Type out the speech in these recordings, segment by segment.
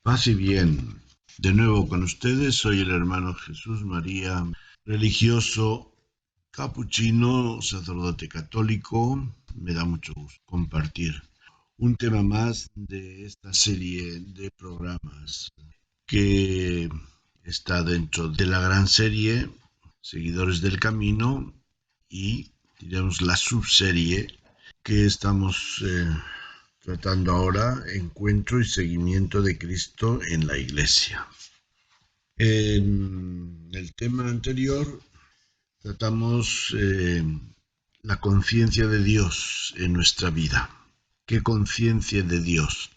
Paz y bien. De nuevo con ustedes, soy el hermano Jesús María, religioso capuchino, sacerdote católico. Me da mucho gusto compartir un tema más de esta serie de programas que está dentro de la gran serie Seguidores del Camino y, diremos, la subserie que estamos tratando ahora, encuentro y seguimiento de Cristo en la Iglesia. En el tema anterior tratamos la conciencia de Dios en nuestra vida. ¿Qué conciencia de Dios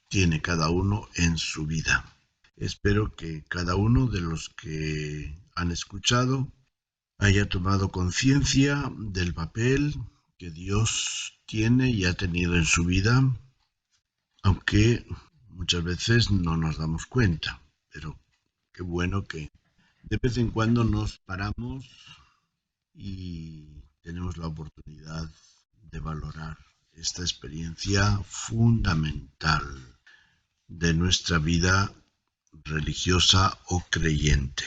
tiene cada uno en su vida? Espero que cada uno de los que han escuchado haya tomado conciencia del papel que Dios tiene y ha tenido en su vida, aunque muchas veces no nos damos cuenta, pero qué bueno que de vez en cuando nos paramos y tenemos la oportunidad de valorar esta experiencia fundamental de nuestra vida religiosa o creyente.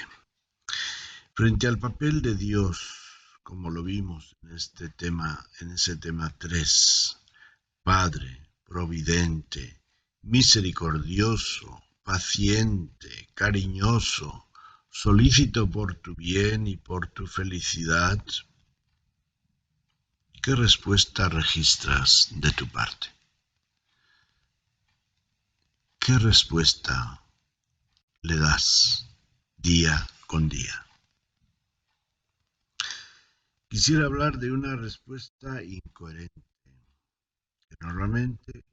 Frente al papel de Dios, como lo vimos en ese tema 3, Padre, providente, misericordioso, paciente, cariñoso, solícito por tu bien y por tu felicidad, ¿qué respuesta registras de tu parte? ¿Qué respuesta le das día con día? Quisiera hablar de una respuesta incoherente, que normalmente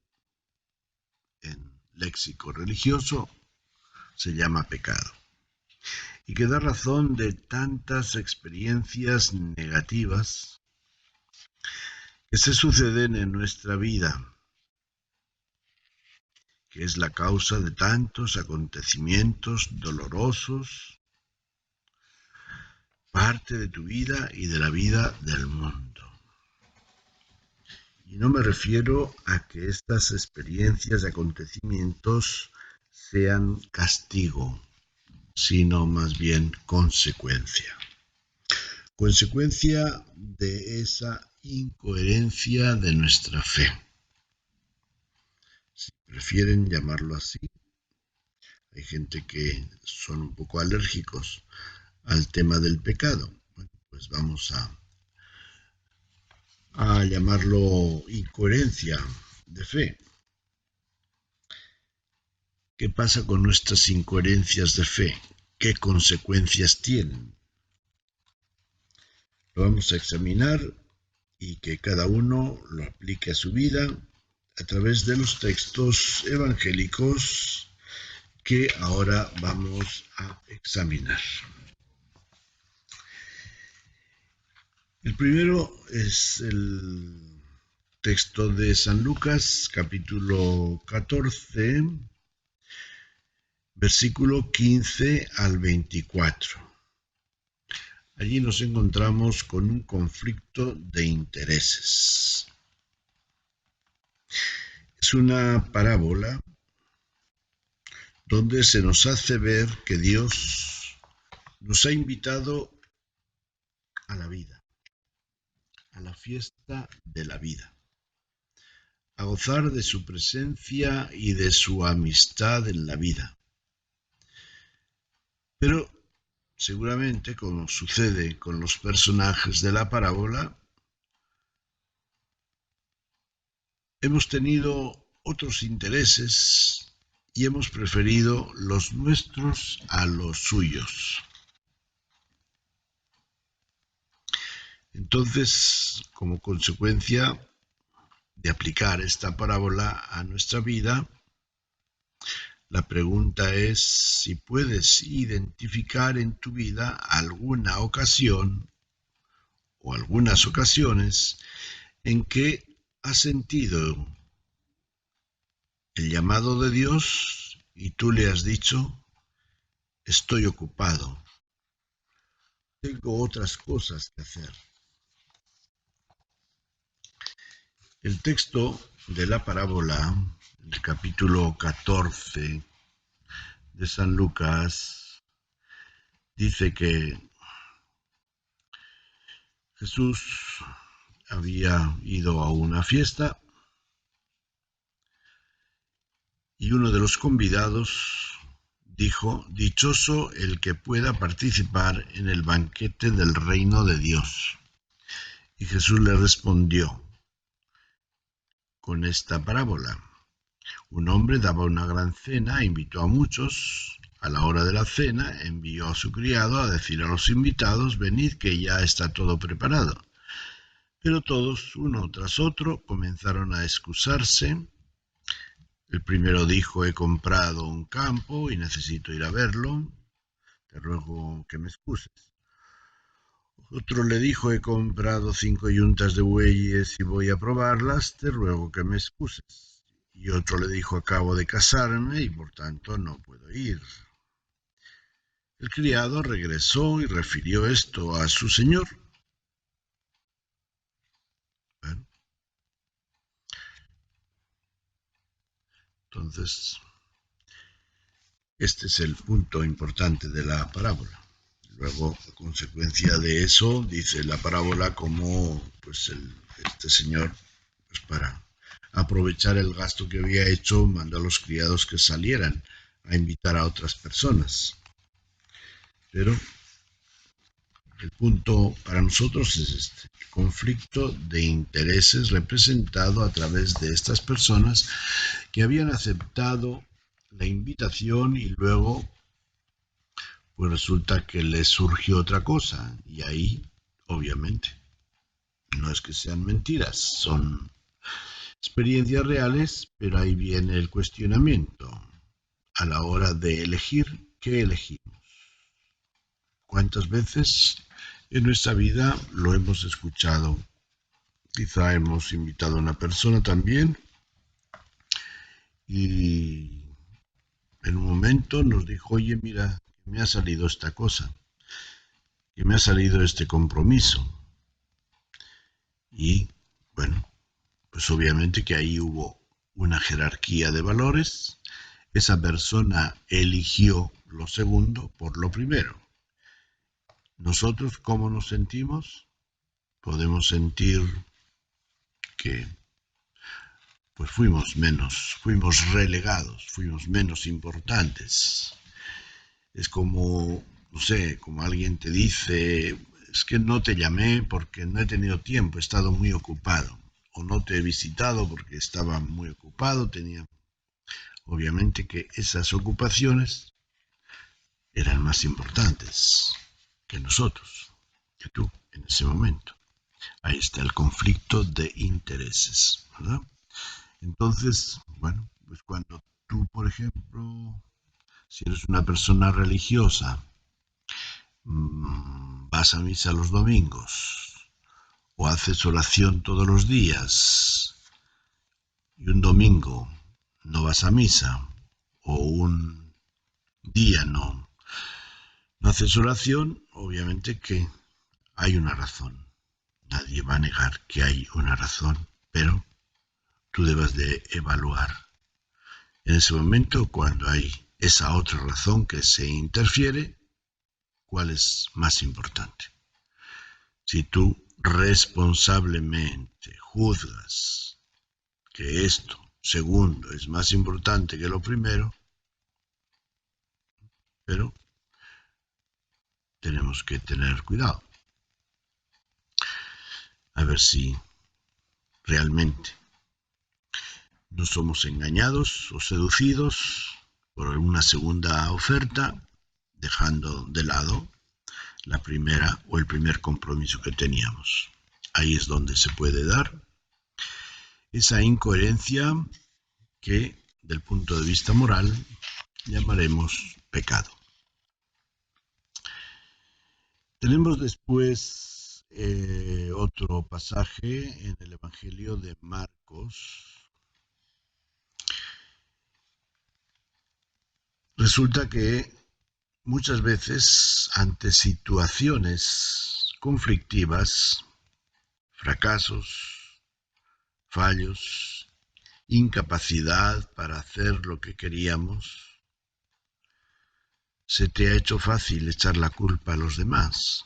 en léxico religioso se llama pecado, y que da razón de tantas experiencias negativas que se suceden en nuestra vida, que es la causa de tantos acontecimientos dolorosos, parte de tu vida y de la vida del mundo. Y no me refiero a que estas experiencias y acontecimientos sean castigo, sino más bien consecuencia. Consecuencia de esa incoherencia de nuestra fe. Si prefieren llamarlo así, hay gente que son un poco alérgicos al tema del pecado. Bueno, pues vamos a llamarlo incoherencia de fe. ¿Qué pasa con nuestras incoherencias de fe? ¿Qué consecuencias tienen? Lo vamos a examinar y que cada uno lo aplique a su vida a través de los textos evangélicos que ahora vamos a examinar. El primero es el texto de San Lucas, capítulo 14, versículo 15 al 24. Allí nos encontramos con un conflicto de intereses. Es una parábola donde se nos hace ver que Dios nos ha invitado a la vida, a la fiesta de la vida, a gozar de su presencia y de su amistad en la vida. Pero seguramente, como sucede con los personajes de la parábola, hemos tenido otros intereses y hemos preferido los nuestros a los suyos. Entonces, como consecuencia de aplicar esta parábola a nuestra vida, la pregunta es si puedes identificar en tu vida alguna ocasión o algunas ocasiones en que has sentido el llamado de Dios y tú le has dicho: estoy ocupado, tengo otras cosas que hacer. El texto de la parábola el capítulo 14 de San Lucas, dice que Jesús había ido a una fiesta y uno de los convidados dijo: «Dichoso el que pueda participar en el banquete del reino de Dios». Y Jesús le respondió con esta parábola: Un hombre daba una gran cena e invitó a muchos. A la hora de la cena envió a su criado a decir a los invitados: «Venid, que ya está todo preparado». Pero todos, uno tras otro, comenzaron a excusarse. El primero dijo: «He comprado un campo y necesito ir a verlo. Te ruego que me excuses». Otro le dijo: «He comprado 5 yuntas de bueyes y voy a probarlas. Te ruego que me excuses». Y otro le dijo: «Acabo de casarme y por tanto no puedo ir». El criado regresó y refirió esto a su señor. Bueno, entonces, este es el punto importante de la parábola. Luego, a consecuencia de eso, dice la parábola como pues este señor, pues para aprovechar el gasto que había hecho, mandó a los criados que salieran a invitar a otras personas. Pero el punto para nosotros es este: el conflicto de intereses representado a través de estas personas que habían aceptado la invitación y luego pues resulta que les surgió otra cosa, y ahí obviamente no es que sean mentiras, son experiencias reales, pero ahí viene el cuestionamiento a la hora de elegir. ¿Qué elegimos? ¿Cuántas veces en nuestra vida lo hemos escuchado? Quizá hemos invitado a una persona también y en un momento nos dijo: «Oye, mira, me ha salido esta cosa, que me ha salido este compromiso». Y bueno, pues obviamente que ahí hubo una jerarquía de valores. Esa persona eligió lo segundo por lo primero. Nosotros, ¿cómo nos sentimos? Podemos sentir que pues fuimos relegados, fuimos menos importantes. Es como, no sé, como alguien te dice: «Es que no te llamé porque no he tenido tiempo, he estado muy ocupado». O no te he visitado porque estaba muy ocupado, tenía... Obviamente que esas ocupaciones eran más importantes que nosotros, que tú, en ese momento. Ahí está el conflicto de intereses, ¿verdad? Entonces, bueno, pues cuando tú, por ejemplo, si eres una persona religiosa, vas a misa los domingos o haces oración todos los días y un domingo no vas a misa o un día no haces oración, obviamente que hay una razón. Nadie va a negar que hay una razón, pero tú debes de evaluar en ese momento, cuando hay esa otra razón que se interfiere, cuál es más importante. Si tú responsablemente juzgas que esto segundo es más importante que lo primero, pero tenemos que tener cuidado. A ver si realmente no somos engañados o seducidos por una segunda oferta, dejando de lado la primera o el primer compromiso que teníamos. Ahí es donde se puede dar esa incoherencia que, del punto de vista moral, llamaremos pecado. Tenemos después otro pasaje en el Evangelio de Marcos. Resulta que muchas veces, ante situaciones conflictivas, fracasos, fallos, incapacidad para hacer lo que queríamos, se te ha hecho fácil echar la culpa a los demás,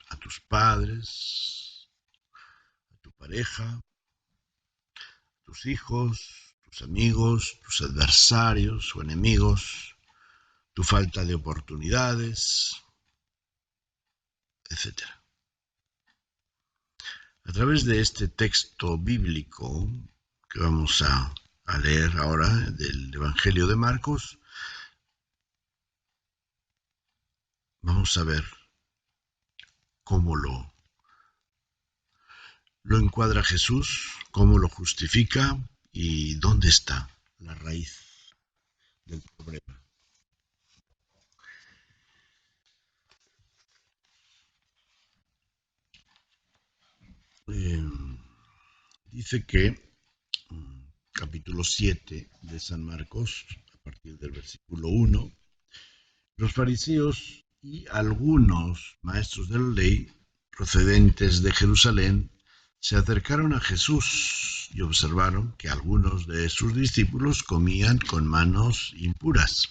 a tus padres, a tu pareja, a tus hijos, tus amigos, tus adversarios o enemigos, tu falta de oportunidades, etc. A través de este texto bíblico que vamos a leer ahora del Evangelio de Marcos, vamos a ver cómo lo encuadra Jesús, cómo lo justifica y dónde está la raíz del problema. Dice que capítulo 7 de San Marcos, a partir del versículo 1, los fariseos y algunos maestros de la ley procedentes de Jerusalén se acercaron a Jesús y observaron que algunos de sus discípulos comían con manos impuras,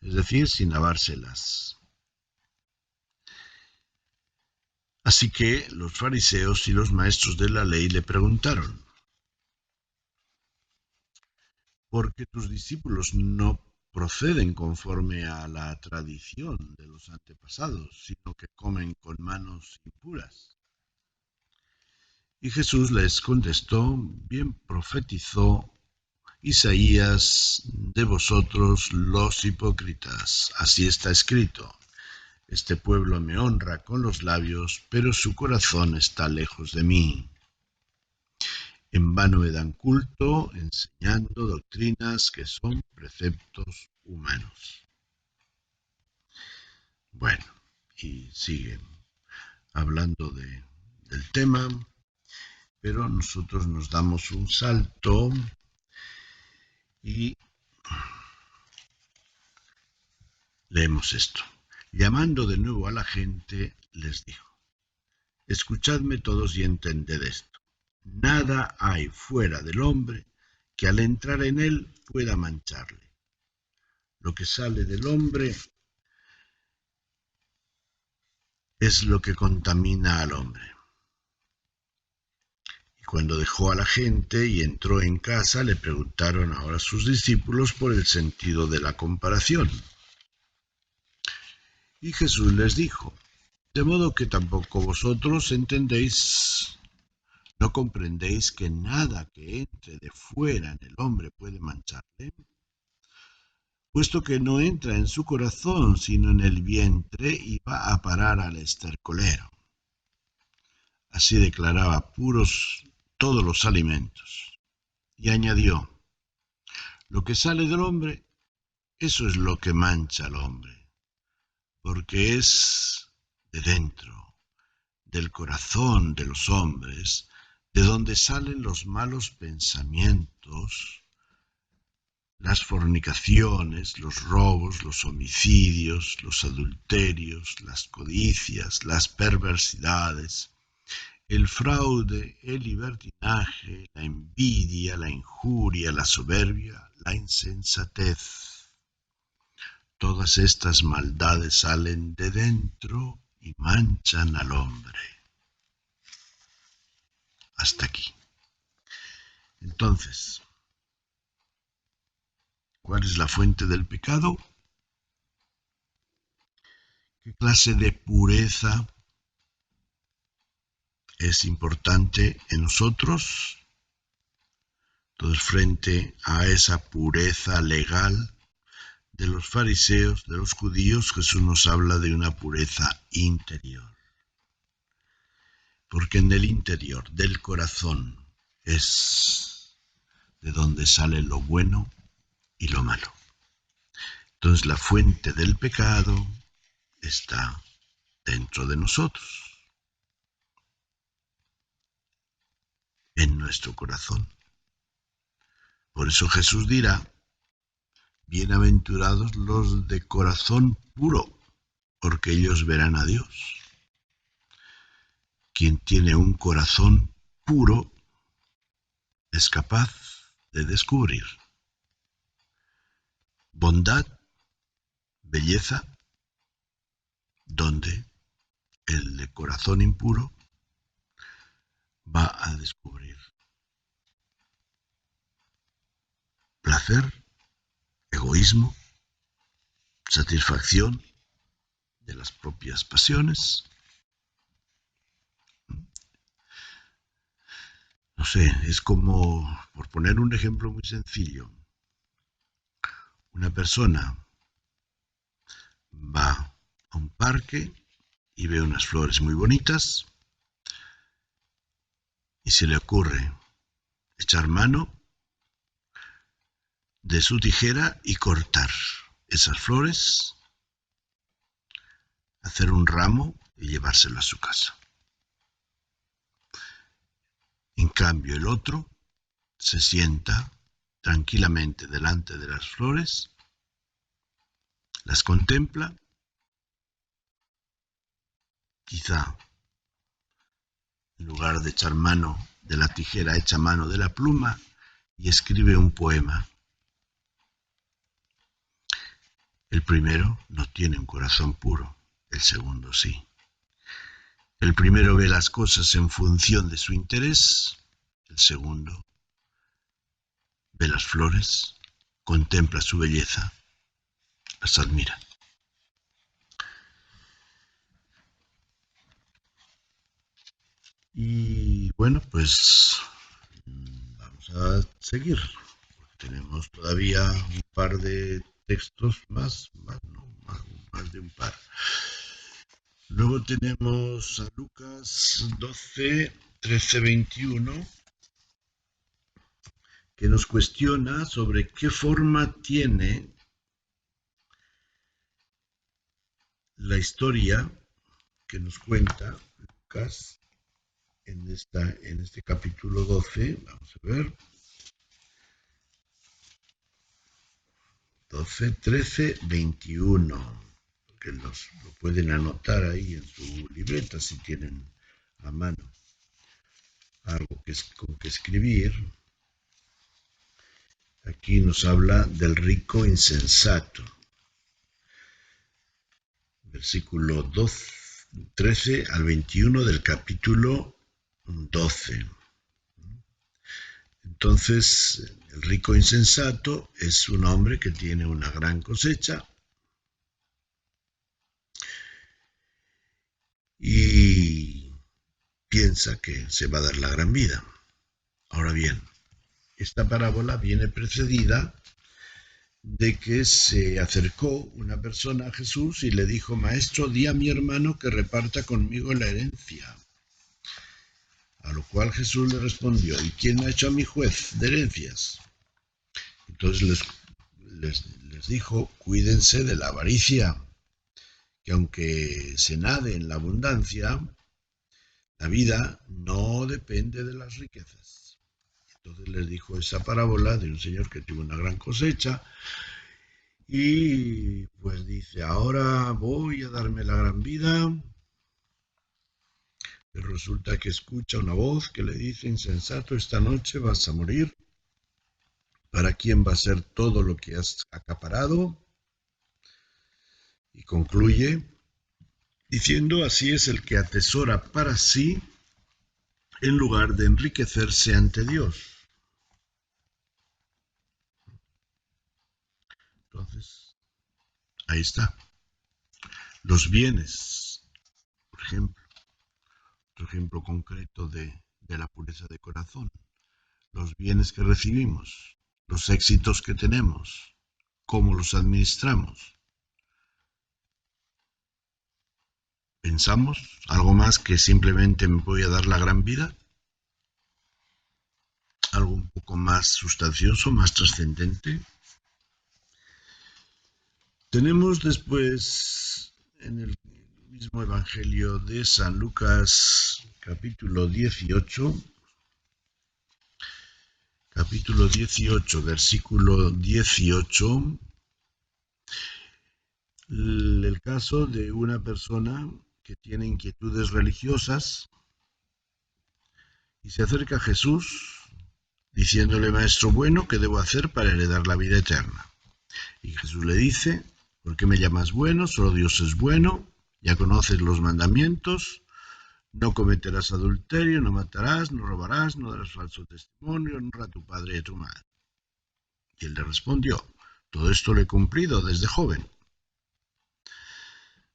es decir, sin lavárselas. Así que los fariseos y los maestros de la ley le preguntaron: ¿por qué tus discípulos no proceden conforme a la tradición de los antepasados, sino que comen con manos impuras? Y Jesús les contestó: bien profetizó Isaías de vosotros los hipócritas. Así está escrito: este pueblo me honra con los labios, pero su corazón está lejos de mí. En vano me dan culto, enseñando doctrinas que son preceptos humanos. Bueno, y siguen hablando del tema, pero nosotros nos damos un salto y leemos esto. Llamando de nuevo a la gente, les dijo: escuchadme todos y entended esto. Nada hay fuera del hombre que al entrar en él pueda mancharle. Lo que sale del hombre es lo que contamina al hombre. Y cuando dejó a la gente y entró en casa, le preguntaron ahora a sus discípulos por el sentido de la comparación. Y Jesús les dijo: de modo que tampoco vosotros entendéis, ¿no comprendéis que nada que entre de fuera en el hombre puede mancharle? Puesto que no entra en su corazón, sino en el vientre, y va a parar al estercolero. Así declaraba puros todos los alimentos. Y añadió: lo que sale del hombre, eso es lo que mancha al hombre, porque es de dentro, del corazón de los hombres, de donde salen los malos pensamientos, las fornicaciones, los robos, los homicidios, los adulterios, las codicias, las perversidades, el fraude, el libertinaje, la envidia, la injuria, la soberbia, la insensatez. Todas estas maldades salen de dentro y manchan al hombre. Hasta aquí. Entonces, ¿cuál es la fuente del pecado? ¿Qué clase de pureza es importante en nosotros? Entonces, frente a esa pureza legal de los fariseos, de los judíos, Jesús nos habla de una pureza interior. Porque en el interior del corazón es de donde sale lo bueno y lo malo. Entonces la fuente del pecado está dentro de nosotros, en nuestro corazón. Por eso Jesús dirá: bienaventurados los de corazón puro, porque ellos verán a Dios. Quien tiene un corazón puro es capaz de descubrir bondad, belleza, donde el de corazón impuro va a descubrir placer, egoísmo, satisfacción de las propias pasiones. No sé, es como, por poner un ejemplo muy sencillo, una persona va a un parque y ve unas flores muy bonitas y se le ocurre echar mano de su tijera y cortar esas flores, hacer un ramo y llevárselo a su casa. En cambio, el otro se sienta tranquilamente delante de las flores, las contempla, quizá en lugar de echar mano de la tijera, echa mano de la pluma y escribe un poema. El primero no tiene un corazón puro, el segundo sí. El primero ve las cosas en función de su interés, el segundo ve las flores, contempla su belleza, las admira. Y bueno, pues vamos a seguir. Tenemos todavía un par de textos más de un par. Luego tenemos a Lucas 12, 13, 21, que nos cuestiona sobre qué forma tiene la historia que nos cuenta Lucas en este capítulo 12. Vamos a ver. 12, 13, 21. Que lo pueden anotar ahí en su libreta si tienen a mano algo con que escribir. Aquí nos habla del rico insensato. Versículo 12, 13 al 21 del capítulo 12. Entonces, el rico insensato es un hombre que tiene una gran cosecha y piensa que se va a dar la gran vida. Ahora bien, esta parábola viene precedida de que se acercó una persona a Jesús y le dijo: Maestro, di a mi hermano que reparta conmigo la herencia. A lo cual Jesús le respondió: ¿y quién ha hecho a mi juez de herencias? Entonces les dijo: cuídense de la avaricia, que aunque se nade en la abundancia, la vida no depende de las riquezas. Entonces les dijo esa parábola de un señor que tuvo una gran cosecha y pues dice: ahora voy a darme la gran vida. Pero resulta que escucha una voz que le dice: insensato, esta noche vas a morir. ¿Para quién va a ser todo lo que has acaparado? Y concluye diciendo: así es el que atesora para sí en lugar de enriquecerse ante Dios. Entonces, ahí está. Los bienes, por ejemplo, otro ejemplo concreto de la pureza de corazón. Los bienes que recibimos, los éxitos que tenemos, cómo los administramos. ¿Pensamos algo más que simplemente me voy a dar la gran vida? ¿Algo un poco más sustancioso, más trascendente? Tenemos después en el mismo Evangelio de San Lucas, capítulo 18, versículo 18, el caso de una persona que tiene inquietudes religiosas y se acerca a Jesús diciéndole: Maestro bueno, ¿qué debo hacer para heredar la vida eterna? Y Jesús le dice: ¿por qué me llamas bueno? Solo Dios es bueno, ya conoces los mandamientos: no cometerás adulterio, no matarás, no robarás, no darás falso testimonio, honra a tu padre y a tu madre. Y él le respondió: todo esto lo he cumplido desde joven.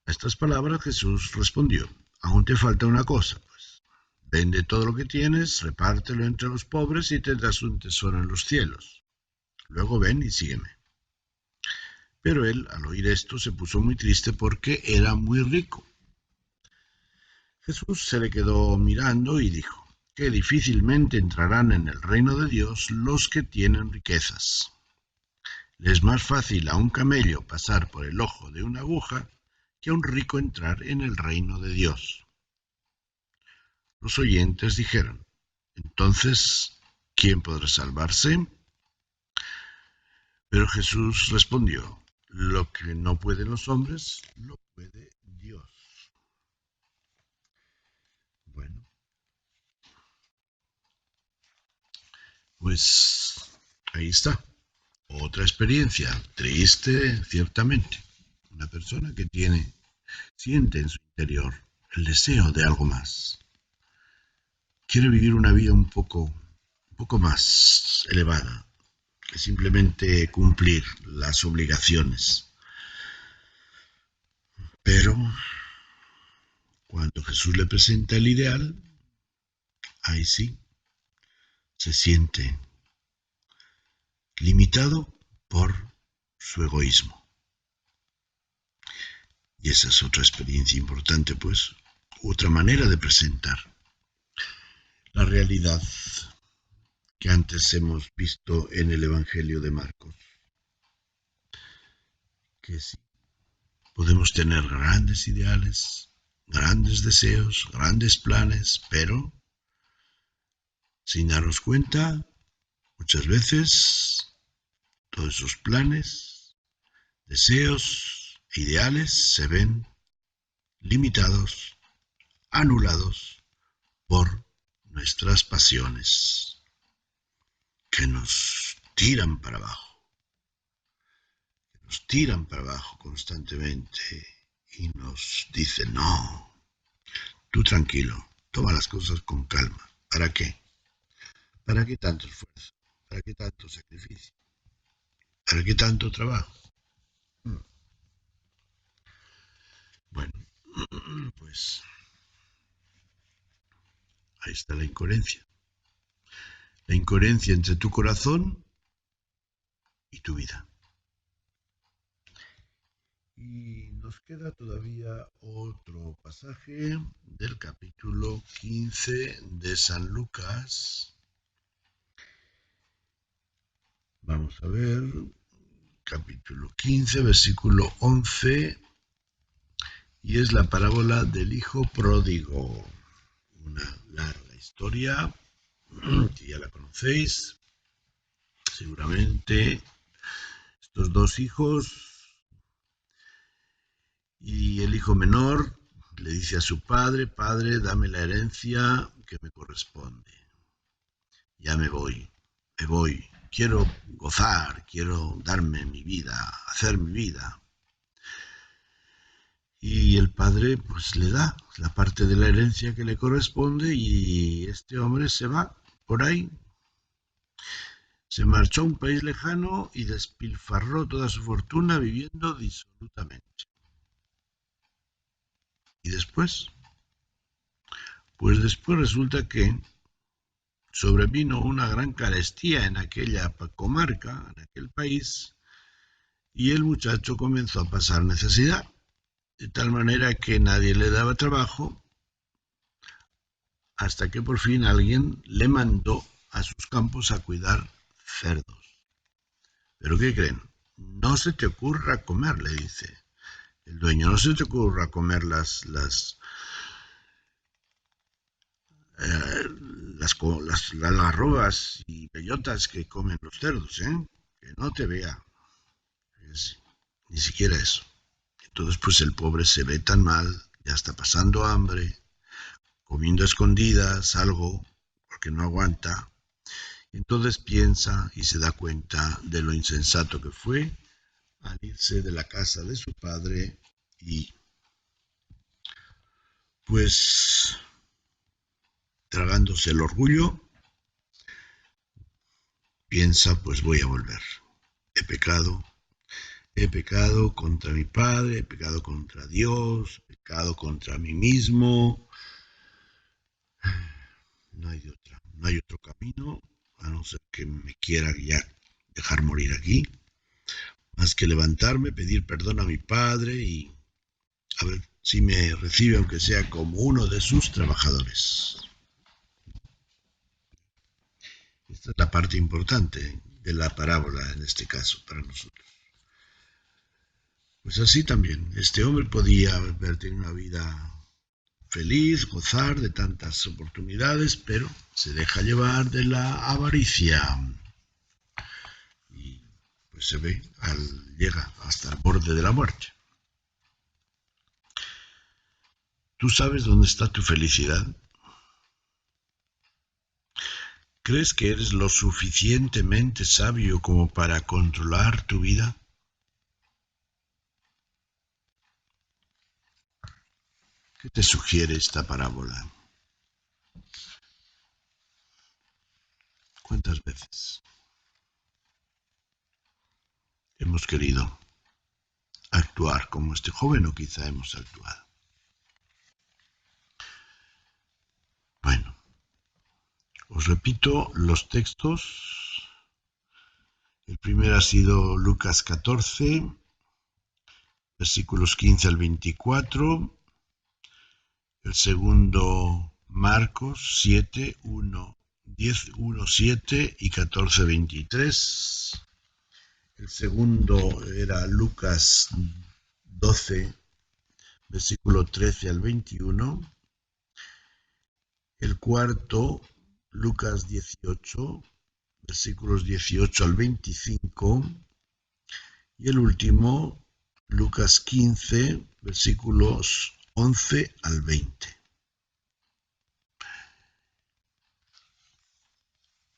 A estas palabras Jesús respondió: aún te falta una cosa, pues. Vende todo lo que tienes, repártelo entre los pobres y tendrás un tesoro en los cielos. Luego ven y sígueme. Pero él, al oír esto, se puso muy triste porque era muy rico. Jesús se le quedó mirando y dijo: qué difícilmente entrarán en el reino de Dios los que tienen riquezas. Le es más fácil a un camello pasar por el ojo de una aguja que a un rico entrar en el reino de Dios. Los oyentes dijeron: entonces, ¿quién podrá salvarse? Pero Jesús respondió: lo que no pueden los hombres, lo puede Dios. Bueno, pues ahí está. Otra experiencia triste, ciertamente. Una persona que siente en su interior el deseo de algo más. Quiere vivir una vida un poco más elevada que simplemente cumplir las obligaciones. Pero cuando Jesús le presenta el ideal, ahí sí se siente limitado por su egoísmo. Y esa es otra experiencia importante, pues, otra manera de presentar la realidad que antes hemos visto en el Evangelio de Marcos. Que sí, podemos tener grandes ideales, grandes deseos, grandes planes, pero sin darnos cuenta, muchas veces todos esos planes, deseos e ideales se ven limitados, anulados por nuestras pasiones que nos tiran para abajo, constantemente y nos dicen: no, tú tranquilo, toma las cosas con calma. ¿Para qué? ¿Para qué tanto esfuerzo? ¿Para qué tanto sacrificio? ¿Para qué tanto trabajo? Bueno, pues ahí está la incoherencia. La incoherencia entre tu corazón y tu vida. Y nos queda todavía otro pasaje del capítulo 15 de San Lucas. Vamos a ver, capítulo 15, versículo 11, y es la parábola del hijo pródigo. Una larga historia que ya la conocéis, seguramente. Estos dos hijos, y el hijo menor le dice a su padre: padre, dame la herencia que me corresponde. Ya me voy, quiero gozar, quiero darme mi vida, hacer mi vida. Y el padre pues le da la parte de la herencia que le corresponde y este hombre se va por ahí. Se marchó a un país lejano y despilfarró toda su fortuna viviendo disolutamente. ¿Y después? Pues después resulta que sobrevino una gran carestía en aquella comarca, en aquel país, y el muchacho comenzó a pasar necesidad, de tal manera que nadie le daba trabajo, hasta que por fin alguien le mandó a sus campos a cuidar cerdos. ¿Pero qué creen? No se te ocurra comer, le dice el dueño, no se te ocurra comer las algarrobas y bellotas que comen los cerdos, que no te vea. Ni siquiera eso. Entonces pues el pobre se ve tan mal, ya está pasando hambre, comiendo a escondidas algo, porque no aguanta, Entonces piensa y se da cuenta de lo insensato que fue al irse de la casa de su padre y, pues, tragándose el orgullo, piensa, pues voy a volver. He pecado contra mi padre, he pecado contra Dios, he pecado contra mí mismo. No hay otro camino, a no ser que me quiera ya dejar morir aquí, más que levantarme, pedir perdón a mi padre y a ver si me recibe, aunque sea como uno de sus trabajadores. Esta es la parte importante de la parábola en este caso para nosotros. Pues así también, este hombre podía haber tenido una vida feliz, gozar de tantas oportunidades, pero se deja llevar de la avaricia y pues se ve, llega hasta el borde de la muerte. ¿Tú sabes dónde está tu felicidad? ¿Crees que eres lo suficientemente sabio como para controlar tu vida? ¿Qué te sugiere esta parábola? ¿Cuántas veces hemos querido actuar como este joven o quizá hemos actuado? Bueno, os repito los textos. El primero ha sido Lucas 14, versículos 15 al 24. El segundo, Marcos 7, 1, 10, 1, 7 y 14, 23. El segundo era Lucas 12, versículo 13 al 21. El cuarto, Lucas 18, versículos 18 al 25. Y el último, Lucas 15, versículos 11 al 20.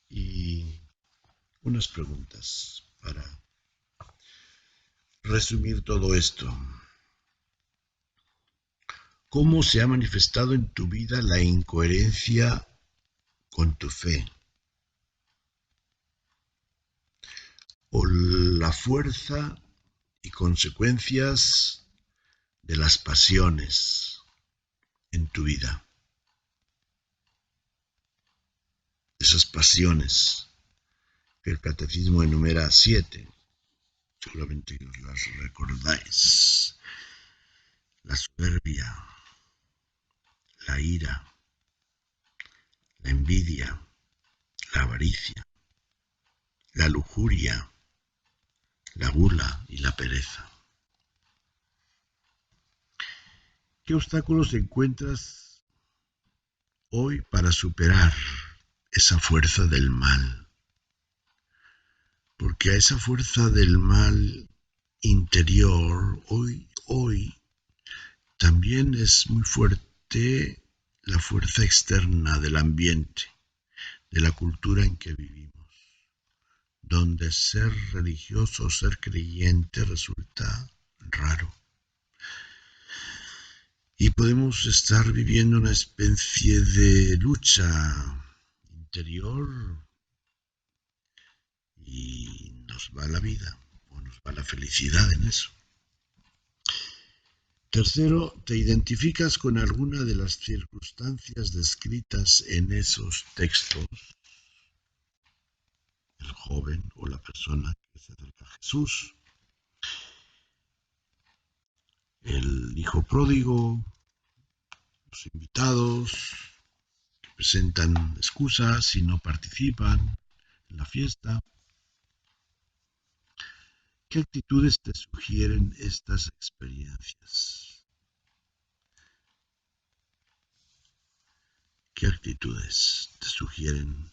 Y unas preguntas para resumir todo esto. ¿Cómo se ha manifestado en tu vida la incoherencia con tu fe? ¿O la fuerza y consecuencias de las pasiones en tu vida? Esas pasiones que el catecismo enumera 7, seguramente os las recordáis. La soberbia, la ira, la envidia, la avaricia, la lujuria, la gula y la pereza. ¿Qué obstáculos encuentras hoy para superar esa fuerza del mal? Porque a esa fuerza del mal interior, hoy también es muy fuerte la fuerza externa del ambiente, de la cultura en que vivimos, donde ser religioso o ser creyente resulta raro. Y podemos estar viviendo una especie de lucha interior y nos va la vida o nos va la felicidad en eso. Tercero, ¿te identificas con alguna de las circunstancias descritas en esos textos? El joven o la persona que se acerca a Jesús, el hijo pródigo, los invitados que presentan excusas y no participan en la fiesta. ¿Qué actitudes te sugieren estas experiencias? ¿Qué actitudes te sugieren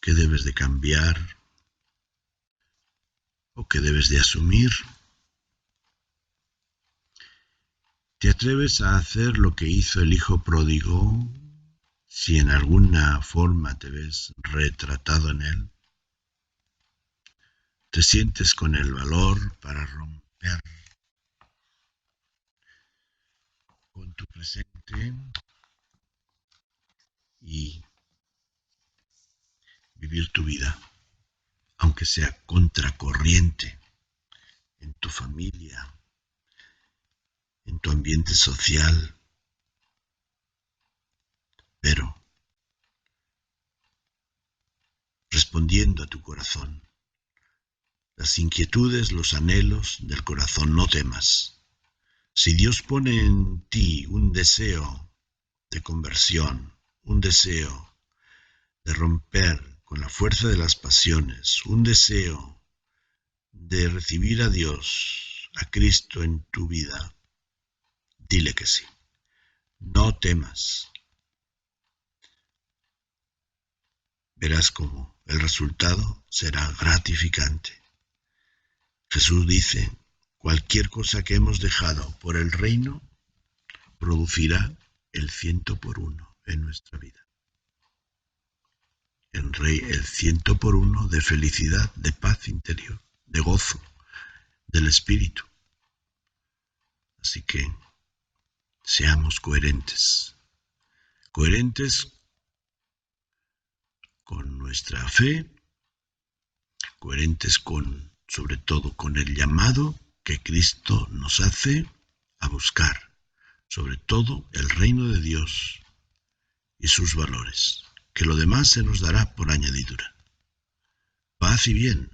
que debes de cambiar o que debes de asumir? ¿Te atreves a hacer lo que hizo el hijo pródigo Si en alguna forma te ves retratado en él, te sientes con el valor para romper con tu presente y vivir tu vida, aunque sea contracorriente en tu familia, en tu ambiente social, pero respondiendo a tu corazón. Las inquietudes, los anhelos del corazón, no temas. Si Dios pone en ti un deseo de conversión, un deseo de romper con la fuerza de las pasiones, un deseo de recibir a Dios, a Cristo en tu vida, dile que sí. No temas. Verás cómo el resultado será gratificante. Jesús dice, cualquier cosa que hemos dejado por el reino producirá el 100 por 1 en nuestra vida. El 100 por 1 de felicidad, de paz interior, de gozo, del espíritu. Así que seamos coherentes. Coherentes con nuestra fe, coherentes sobre todo con el llamado que Cristo nos hace a buscar, sobre todo el reino de Dios y sus valores, que lo demás se nos dará por añadidura. Paz y bien.